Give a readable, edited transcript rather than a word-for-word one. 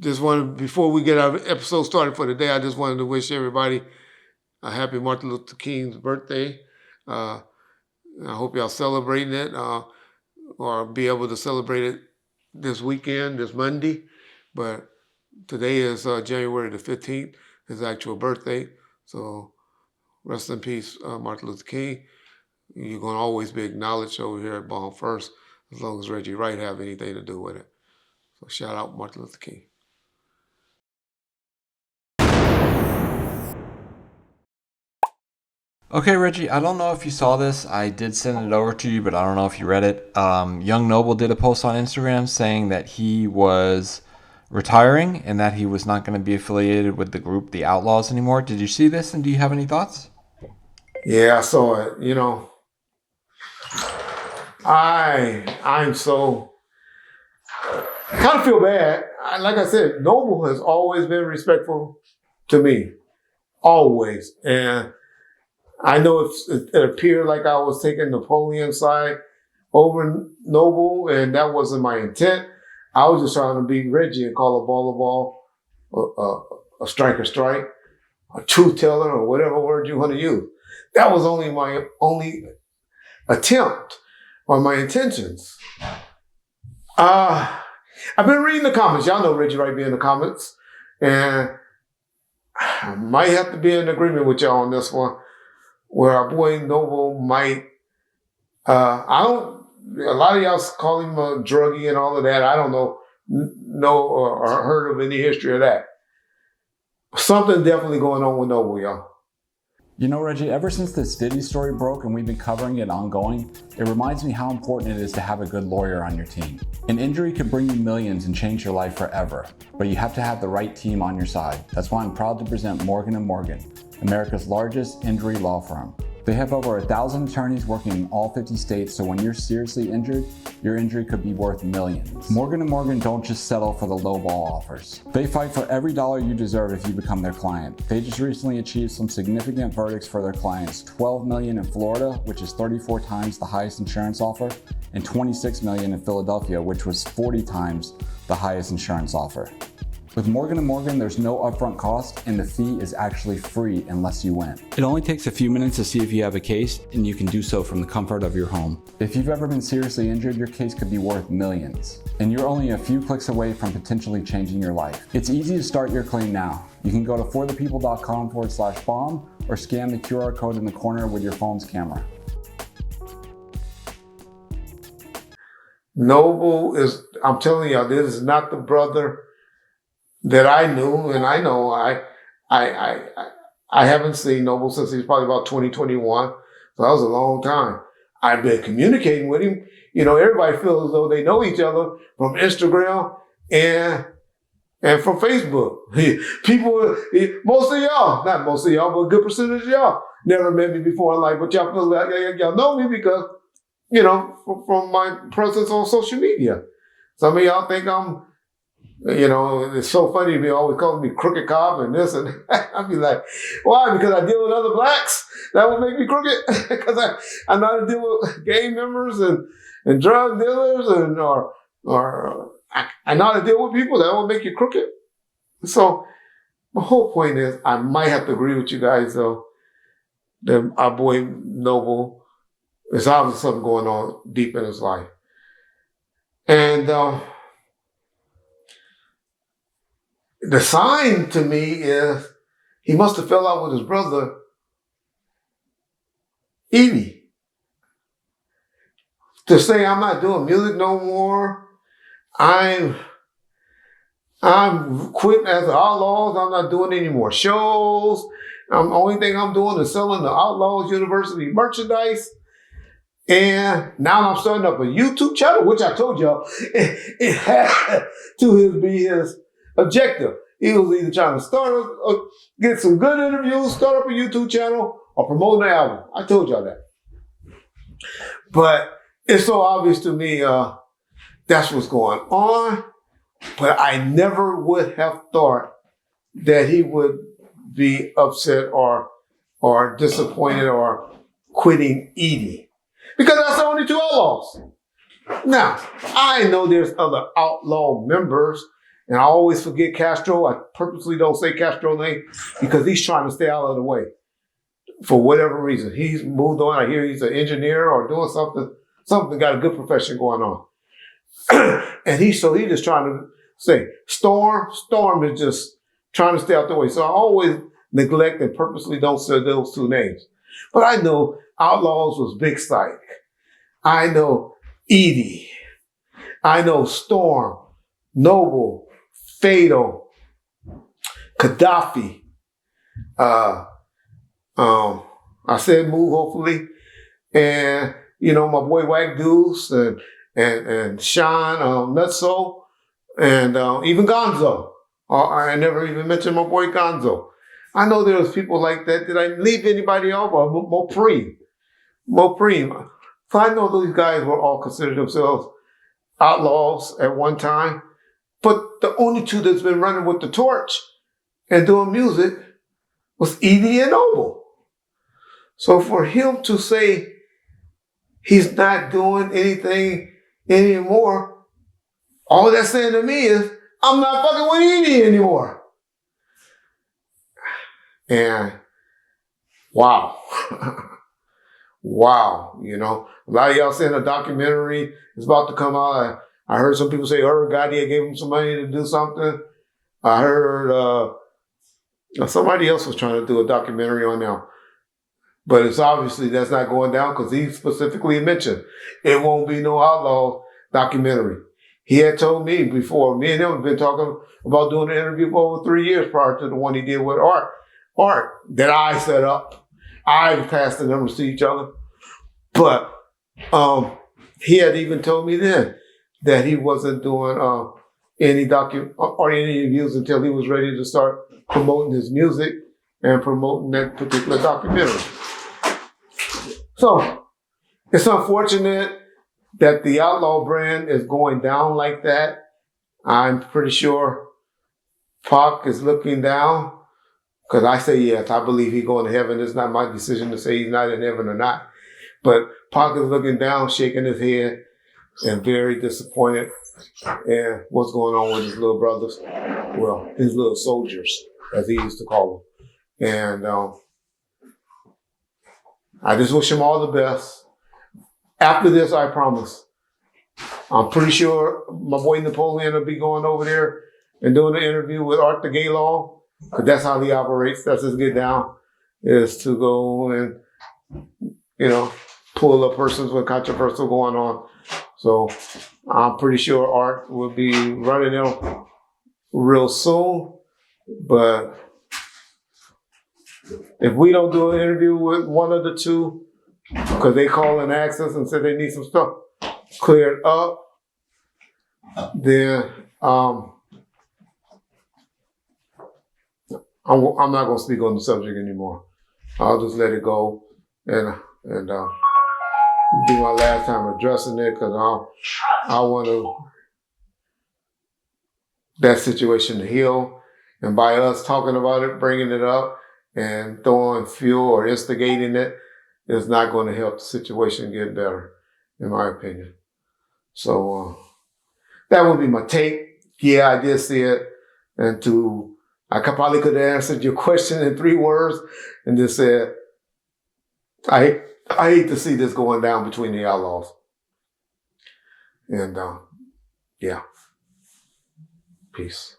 just wanted, before we get our episode started for the day, I just wanted to wish everybody a happy Martin Luther King's birthday. I hope y'all celebrating it or be able to celebrate it this weekend, this Monday. But today is January the 15th, his actual birthday. So rest in peace, Martin Luther King. You're going to always be acknowledged over here at Bomb First, as long as Reggie Wright have anything to do with it. So shout out Martin Luther King. Okay, Reggie, I don't know if you saw this. I did send it over to you, but I don't know if you read it. Young Noble did a post on Instagram saying that he was retiring and that he was not going to be affiliated with the group, the Outlawz, anymore. Did you see this, and do you have any thoughts? Yeah, I saw it. You know, I'm so kind of feel bad. Like I said, Noble has always been respectful to me, always, and I know it appeared like I was taking Napoleon's side over Noble, and that wasn't my intent. I was just trying to beat Reggie and call a ball, a strike, a truth teller, or whatever word you want to use. That was only my only attempt or my intentions. I've been reading the comments. Y'all know Reggie Wright be in the comments, and I might have to be in agreement with y'all on this one, where our boy Noble might, a lot of y'all call him a druggie and all of that. I don't know or heard of any history of that. Something definitely going on with Noble, y'all. You know, Reggie, ever since this Diddy story broke and we've been covering it ongoing, it reminds me how important it is to have a good lawyer on your team. An injury could bring you millions and change your life forever, but you have to have the right team on your side. That's why I'm proud to present Morgan & Morgan, America's largest injury law firm. They have over 1,000 attorneys working in all 50 states, so when you're seriously injured, your injury could be worth millions. Morgan & Morgan don't just settle for the lowball offers. They fight for every dollar you deserve if you become their client. They just recently achieved some significant verdicts for their clients. $12 million in Florida, which is 34 times the highest insurance offer, and $26 million in Philadelphia, which was 40 times the highest insurance offer. With Morgan & Morgan, there's no upfront cost, and the fee is actually free unless you win. It only takes a few minutes to see if you have a case, and you can do so from the comfort of your home. If you've ever been seriously injured, your case could be worth millions, and you're only a few clicks away from potentially changing your life. It's easy to start your claim now. You can go to forthepeople.com/bomb or scan the QR code in the corner with your phone's camera. Noble is, I'm telling y'all, this is not the brother that I knew, and I know I haven't seen Noble since he's probably about 2021. So that was a long time. I've been communicating with him. You know, everybody feels as though they know each other from Instagram and from Facebook. People, most of y'all, not most of y'all, but a good percentage of y'all never met me before in life, but y'all feel like y'all know me because, you know, from my presence on social media. Some of y'all think I'm, you know, it's so funny to be always calling me crooked cop and this and that. I'd be like, why? Because I deal with other blacks? That would make me crooked? Because I know how to deal with gang members and drug dealers or I know how to deal with people. That would make you crooked? So my whole point is I might have to agree with you guys, though, that our boy Noble, there's obviously something going on deep in his life. And the sign to me is he must have fell out with his brother, E.D.I. To say I'm not doing music no more, I'm quitting as Outlawz, I'm not doing any more shows. The only thing I'm doing is selling the Outlawz University merchandise. And now I'm starting up a YouTube channel, which I told y'all it had to be his objective. He was either trying to get some good interviews, start up a YouTube channel, or promote an album. I told y'all that. But it's so obvious to me that's what's going on. But I never would have thought that he would be upset or disappointed or quitting E.D.I. Because that's the only two Outlawz. Now, I know there's other outlaw members, And I always forget Castro. I purposely don't say Castro's name because he's trying to stay out of the way for whatever reason. He's moved on. I hear he's an engineer or doing something, got a good profession going on. And he's just trying to say, Storm is just trying to stay out the way. So I always neglect and purposely don't say those two names. But I know Outlawz was Big Psych. I know E.D.I. I know Storm, Noble, Fatal, Gaddafi. I said Move, hopefully. And, my boy White Goose and Sean, Nutso, and even Gonzo. I never even mentioned my boy Gonzo. I know there was people like that. Did I leave anybody off? Mopreme. So I know those guys were all considered themselves outlaws at one time. But the only two that's been running with the torch and doing music was E.D.I and Noble. So for him to say he's not doing anything anymore, all that's saying to me is, I'm not fucking with E.D.I anymore. And wow. Wow. A lot of y'all saying a documentary is about to come out. I heard some people say Gadia gave him some money to do something. I heard somebody else was trying to do a documentary on them. But it's obviously that's not going down because he specifically mentioned it won't be no Outlaw documentary. He had told me before, me and him have been talking about doing an interview for over 3 years prior to the one he did with Art that I set up. I passed the numbers to each other. But he had even told me then that he wasn't doing any or any interviews until he was ready to start promoting his music and promoting that particular documentary. So it's unfortunate that the Outlaw brand is going down like that. I'm pretty sure Pac is looking down because I say yes, I believe he's going to heaven. It's not my decision to say he's not in heaven or not. But Pac is looking down, shaking his head, and very disappointed in what's going on with his little brothers. Well, his little soldiers, as he used to call them. And I just wish him all the best. After this, I promise, I'm pretty sure my boy Napoleon will be going over there and doing an interview with Art the Gaylord, because that's how he operates. That's his get down, is to go and, pull up persons with controversial going on. So I'm pretty sure Art will be running them real soon. But if we don't do an interview with one of the two, because they call and ask us and said they need some stuff cleared up, then I'm not going to speak on the subject anymore. I'll just let it go and be my last time addressing it, because I want that situation to heal. And by us talking about it, bringing it up, and throwing fuel or instigating it is not going to help the situation get better, in my opinion. So that would be my take. Yeah, I did see it. And I probably could have answered your question in 3 words and just said, I hate to see this going down between the Outlaws. And yeah, peace.